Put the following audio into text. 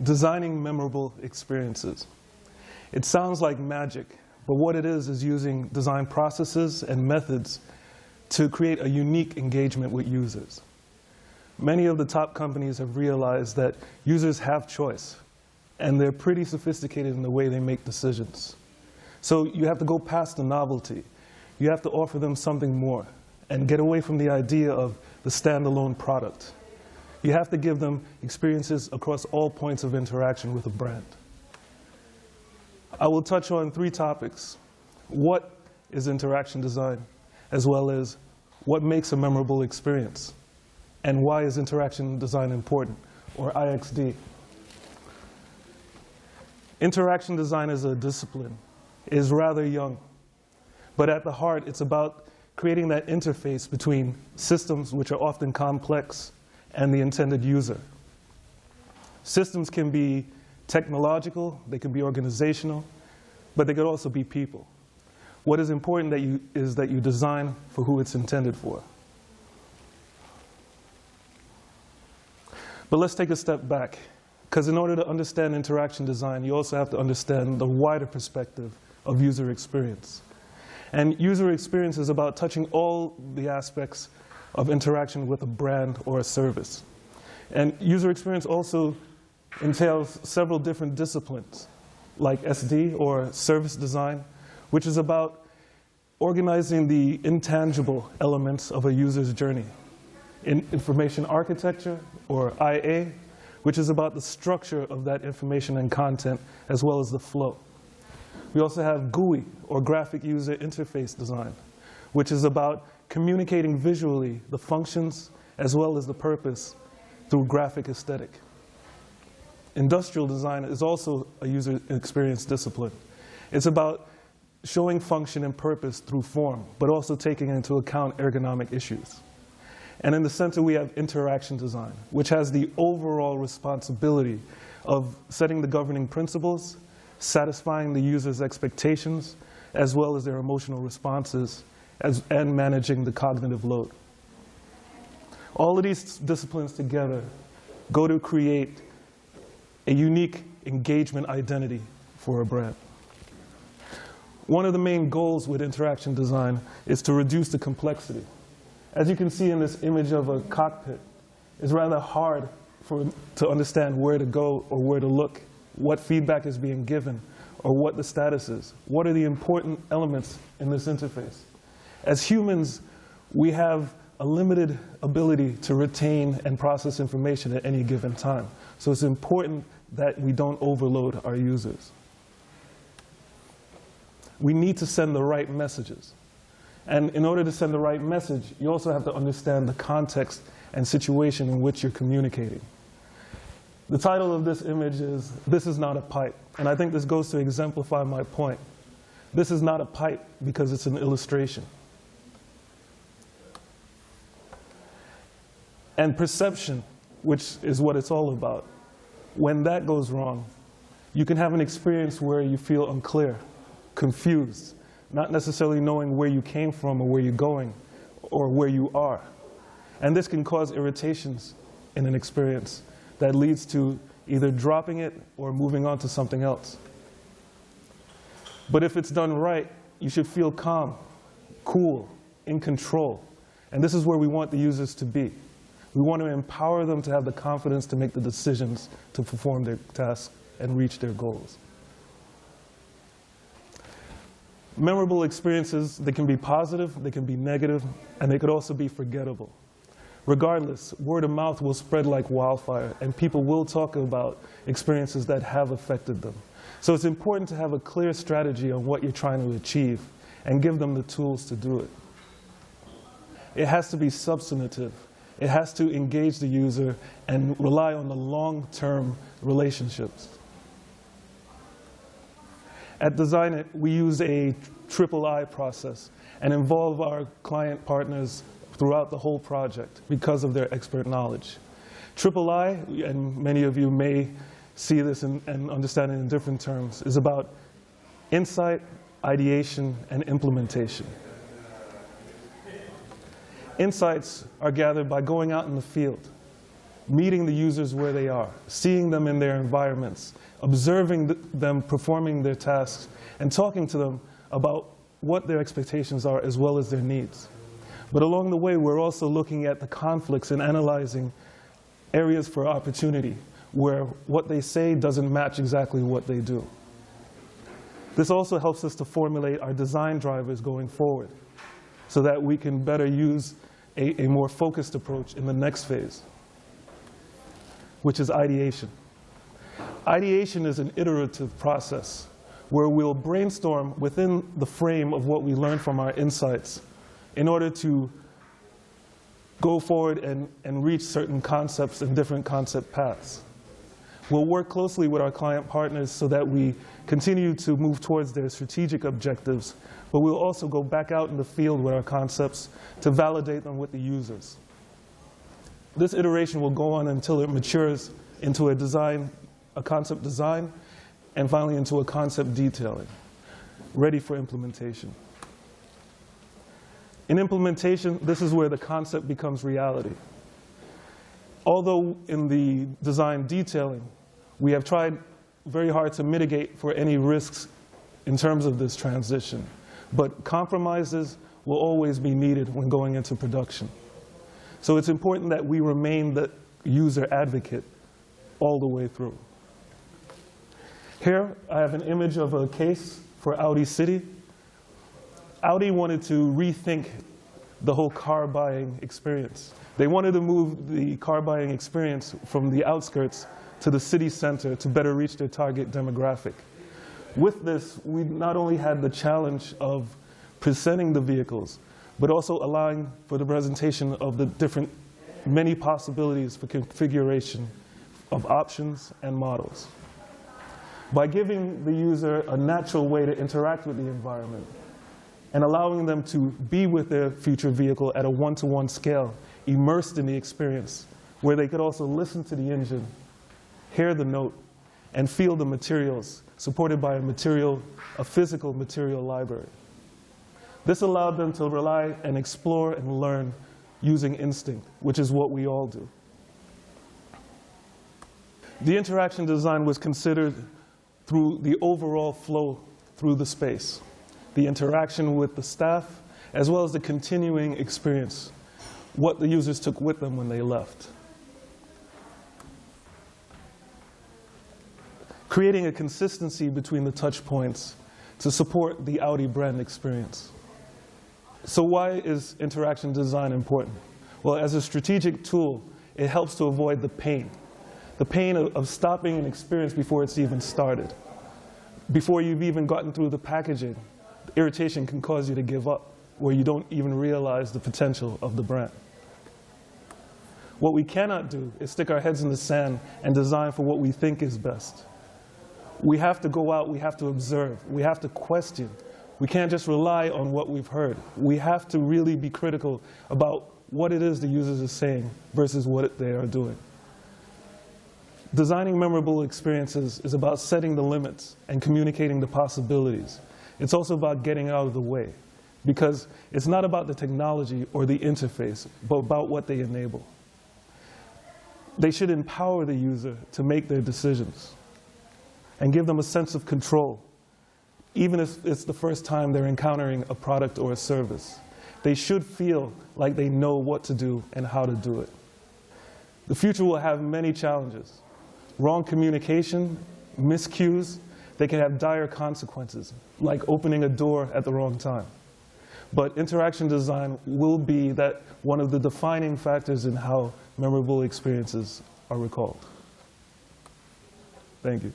Designing memorable experiences. It sounds like magic, but what it is using design processes and methods to create a unique engagement with users. Many of the top companies have realized that users have choice, and they're pretty sophisticated in the way they make decisions. So you have to go past the novelty. You have to offer them something more and get away from the idea of the standalone product. You have to give them experiences across all points of interaction with a brand. I will touch on 3 topics. What is interaction design, as well as what makes a memorable experience, and why is interaction design important, or IXD. Interaction design is a discipline. It is rather young, but at the heart, it's about creating that interface between systems, which are often complex, and the intended user. Systems can be technological, they can be organizational, but they could also be people. What is important is that you design for who it's intended for. But let's take a step back, because in order to understand interaction design, you also have to understand the wider perspective of user experience. And user experience is about touching all the aspects of interaction with a brand or a service. And user experience also entails several different disciplines, like SD, or service design, which is about organizing the intangible elements of a user's journey. Information architecture, or IA, which is about the structure of that information and content, as well as the flow. We also have GUI, or graphic user interface design, which is about communicating visually the functions as well as the purpose through graphic aesthetic. Industrial design is also a user experience discipline. It's about showing function and purpose through form, but also taking into account ergonomic issues. And in the center, we have interaction design, which has the overall responsibility of setting the governing principles, satisfying the user's expectations, as well as their emotional responses, and managing the cognitive load. All of these disciplines together go to create a unique engagement identity for a brand. One of the main goals with interaction design is to reduce the complexity. As you can see in this image of a cockpit, it's rather hard to understand where to go or where to look, what feedback is being given, or what the status is. What are the important elements in this interface? As humans, we have a limited ability to retain and process information at any given time. So it's important that we don't overload our users. We need to send the right messages. And in order to send the right message, you also have to understand the context and situation in which you're communicating. The title of this image is, "This is not a pipe." And I think this goes to exemplify my point. This is not a pipe because it's an illustration. And perception, which is what it's all about, when that goes wrong, you can have an experience where you feel unclear, confused, not necessarily knowing where you came from or where you're going or where you are. And this can cause irritations in an experience that leads to either dropping it or moving on to something else. But if it's done right, you should feel calm, cool, in control. And this is where we want the users to be. We want to empower them to have the confidence to make the decisions to perform their tasks and reach their goals. Memorable experiences, they can be positive, they can be negative, and they could also be forgettable. Regardless, word of mouth will spread like wildfire, and people will talk about experiences that have affected them. So it's important to have a clear strategy on what you're trying to achieve and give them the tools to do it. It has to be substantive. It has to engage the user and rely on the long-term relationships. At Designit, we use a triple I process and involve our client partners throughout the whole project because of their expert knowledge. Triple I, and many of you may see this and understand it in different terms, is about insight, ideation, and implementation. Insights are gathered by going out in the field, meeting the users where they are, seeing them in their environments, observing them performing their tasks, and talking to them about what their expectations are as well as their needs. But along the way, we're also looking at the conflicts and analyzing areas for opportunity where what they say doesn't match exactly what they do. This also helps us to formulate our design drivers going forward so that we can better use a more focused approach in the next phase, which is ideation. Ideation is an iterative process where we'll brainstorm within the frame of what we learned from our insights in order to go forward and reach certain concepts and different concept paths. We'll work closely with our client partners so that we continue to move towards their strategic objectives, but we'll also go back out in the field with our concepts to validate them with the users. This iteration will go on until it matures into a concept design, and finally into a concept detailing, ready for implementation. In implementation, this is where the concept becomes reality. Although in the design detailing, we have tried very hard to mitigate for any risks in terms of this transition, but compromises will always be needed when going into production. So it's important that we remain the user advocate all the way through. Here, I have an image of a case for Audi City. Audi wanted to rethink the whole car buying experience. They wanted to move the car buying experience from the outskirts to the city center to better reach their target demographic. With this, we not only had the challenge of presenting the vehicles, but also allowing for the presentation of the many possibilities for configuration of options and models. By giving the user a natural way to interact with the environment and allowing them to be with their future vehicle at a one-to-one scale, immersed in the experience, where they could also listen to the engine, hear the note, and feel the materials, supported by a physical material library. This allowed them to rely and explore and learn using instinct, which is what we all do. The interaction design was considered through the overall flow through the space, the interaction with the staff, as well as the continuing experience, what the users took with them when they left. Creating a consistency between the touch points to support the Audi brand experience. So why is interaction design important? Well, as a strategic tool, it helps to avoid the pain of stopping an experience before it's even started. Before you've even gotten through the packaging, irritation can cause you to give up, where you don't even realize the potential of the brand. What we cannot do is stick our heads in the sand and design for what we think is best. We have to go out, we have to observe, we have to question. We can't just rely on what we've heard. We have to really be critical about what it is the users are saying versus what they are doing. Designing memorable experiences is about setting the limits and communicating the possibilities. It's also about getting out of the way, because it's not about the technology or the interface, but about what they enable. They should empower the user to make their decisions and give them a sense of control, even if it's the first time they're encountering a product or a service. They should feel like they know what to do and how to do it. The future will have many challenges. Wrong communication, miscues, they can have dire consequences, like opening a door at the wrong time. But interaction design will be one of the defining factors in how memorable experiences are recalled. Thank you.